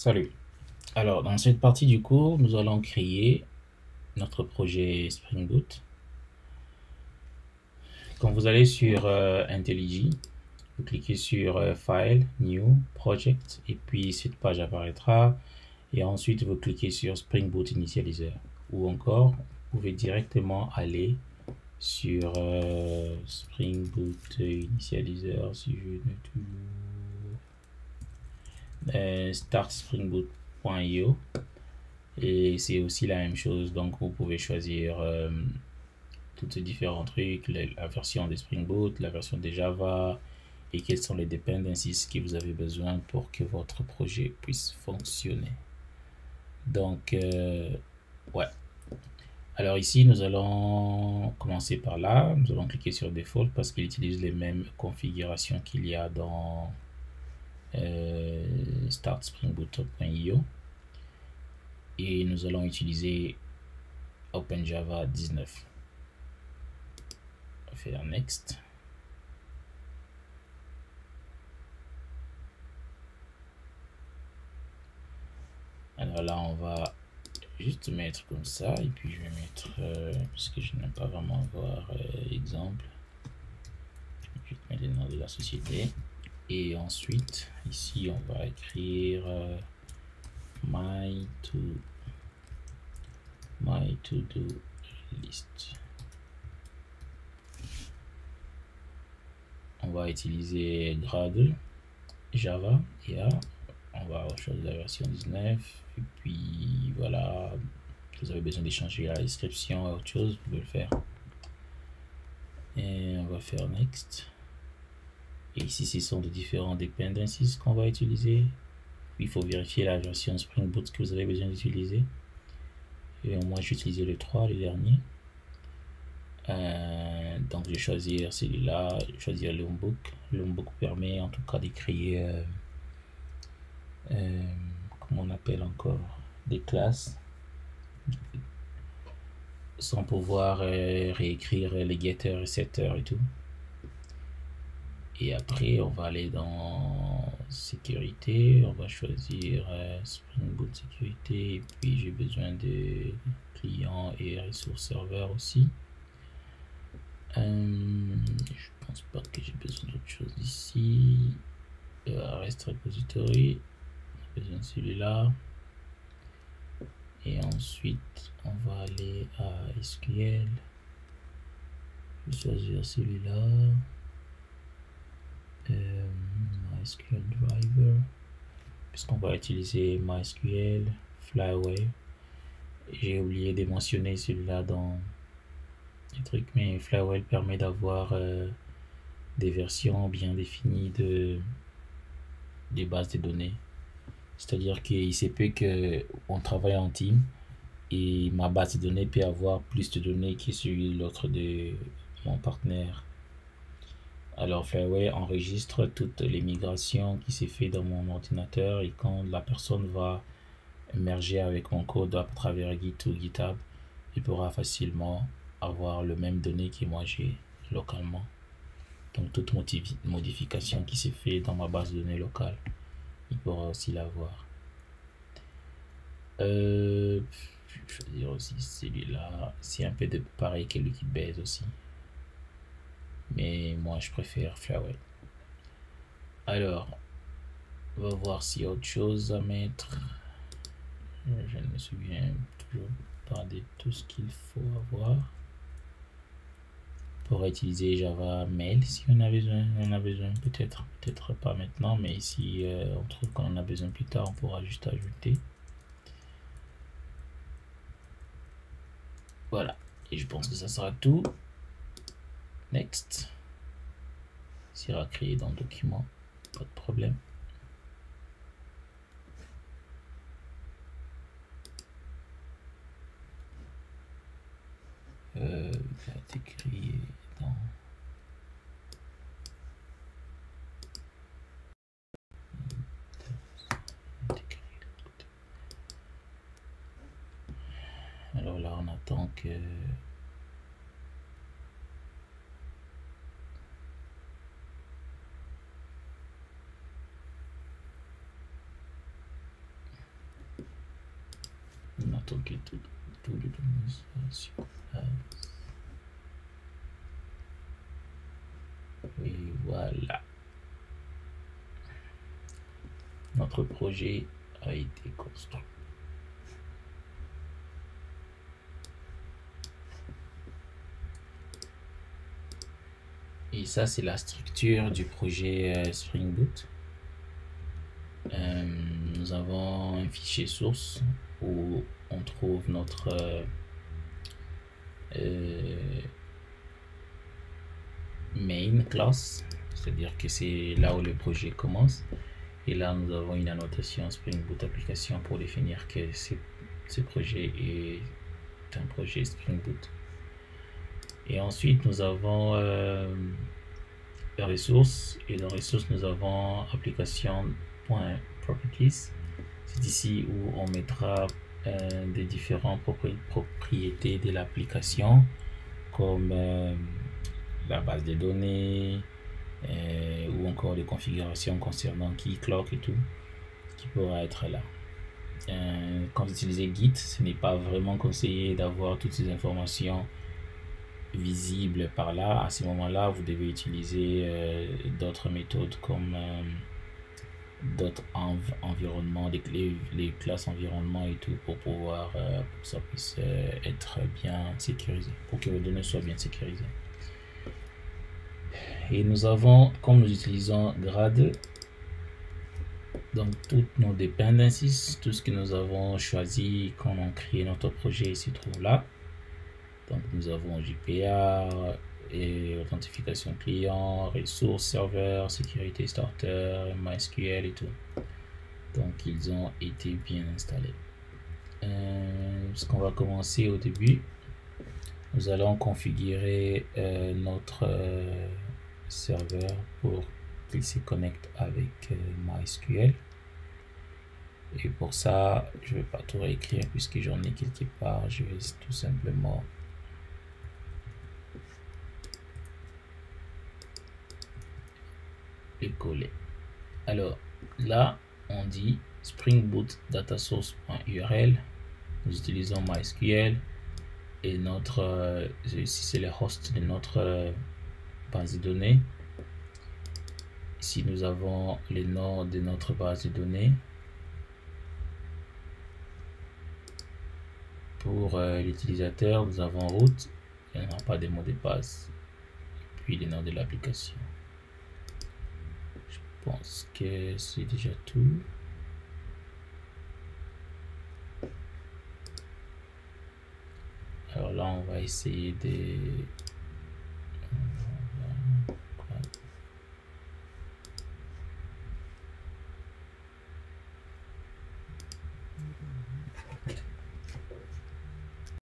Salut. Alors, dans cette partie du cours, nous allons créer notre projet Spring Boot. Quand vous allez sur IntelliJ, vous cliquez sur File, New, Project, et puis cette page apparaîtra. Et ensuite, vous cliquez sur Spring Boot Initializer. Ou encore, vous pouvez directement aller sur Spring Boot Initializer, si je ne toujours startspringboot.io. Et c'est aussi la même chose, donc vous pouvez choisir toutes ces différents trucs, la version de Spring Boot, la version de Java, et quels sont les dependencies que vous avez besoin pour que votre projet puisse fonctionner. Donc, ouais. Alors ici, nous allons commencer par là. Nous allons cliquer sur Default parce qu'il utilise les mêmes configurations qu'il y a dans startspringboot.io. Et nous allons utiliser OpenJava 19. On va faire Next. Alors là, on va juste mettre comme ça. Et puis, je vais mettre, parce que je n'aime pas vraiment voir exemple. Je vais mettre le nom de la société. Et ensuite, ici, on va écrire my to-do list. On va utiliser Gradle, Java, et là, on va choisir la version 19. Et puis, voilà, vous avez besoin d'échanger la description à autre chose, vous pouvez le faire. Et on va faire Next. Et ici, ce sont de différents dependencies qu'on va utiliser. Il faut vérifier la version Spring Boot que vous avez besoin d'utiliser. Et moi, j'ai utilisé le 3, le dernier. Donc, je vais choisir celui-là, choisir Lombok. Lombok permet en tout cas de créer, comment on appelle encore, des classes sans pouvoir réécrire les getters et setters et tout. Et après, on va aller dans sécurité, on va choisir Spring Boot sécurité, et puis j'ai besoin de clients et ressources serveurs aussi. Je pense pas que j'ai besoin d'autre chose ici. Rest repository, on a besoin de celui-là. Et ensuite, on va aller à SQL. Je vais choisir celui-là. MySQL Driver, puisqu'on va utiliser MySQL, Flyway. J'ai oublié de mentionner celui-là dans les trucs, mais Flyway permet d'avoir des versions bien définies des bases de données. C'est-à-dire qu'il se peut qu'on travaille en team et ma base de données peut avoir plus de données que celui l'autre de mon partenaire. Alors Flyway enregistre toutes les migrations qui s'est fait dans mon ordinateur, et quand la personne va merger avec mon code à travers Git ou GitHub, il pourra facilement avoir le même données que moi j'ai localement. Donc toute modification qui s'est fait dans ma base de données locale, il pourra aussi l'avoir. Je vais choisir aussi celui-là. C'est un peu de pareil que le Gitbase aussi, mais moi je préfère Flyway. Alors, on va voir s'il y a autre chose à mettre. Je ne me souviens toujours pas de tout ce qu'il faut avoir. On pourrait utiliser Java Mail si on a besoin. On a besoin peut-être pas maintenant, mais si on trouve qu'on en a besoin plus tard, on pourra juste ajouter. Voilà. Et je pense que ça sera tout. Next. Sera créé dans le document. Pas de problème. Il a été créé dans... Alors là, on attend que... On attend que tout le données soit sur place. Et voilà. Notre projet a été construit. Et ça, c'est la structure du projet Spring Boot. Nous avons un fichier source où on trouve notre main class, c'est-à-dire que c'est là où le projet commence. Et là, nous avons une annotation Spring Boot application pour définir que ce projet est un projet Spring Boot. Et ensuite, nous avons les ressources. Et dans ressources, nous avons application.properties. C'est ici où on mettra des différentes propriétés de l'application, comme la base de données, ou encore des configurations concernant Keycloak et tout, qui pourra être là. Quand vous utilisez Git, ce n'est pas vraiment conseillé d'avoir toutes ces informations visibles par là. À ce moment-là, vous devez utiliser d'autres méthodes comme d'autres environnements, les classes environnement et tout, pour pouvoir pour que ça puisse être bien sécurisé, pour que vos données soient bien sécurisées. Et nous avons, comme nous utilisons Grad, donc toutes nos dependencies, tout ce que nous avons choisi quand on crée notre projet se trouve là. Donc nous avons JPA et authentification client, ressources serveur, sécurité starter, MySQL et tout. Donc ils ont été bien installés. Ce qu'on va commencer au début, nous allons configurer notre serveur pour qu'il se connecte avec MySQL. Et pour ça, je ne vais pas tout réécrire puisque j'en ai quelque part. Je vais tout simplement les coller. Alors là, on dit Spring Boot data source.url. Nous utilisons MySQL et notre ici c'est le host de notre base de données. Ici nous avons le nom de notre base de données. Pour l'utilisateur, nous avons root, il n'y aura pas de mot de passe, puis le nom de l'application. Je pense que c'est déjà tout. Alors là, on va essayer de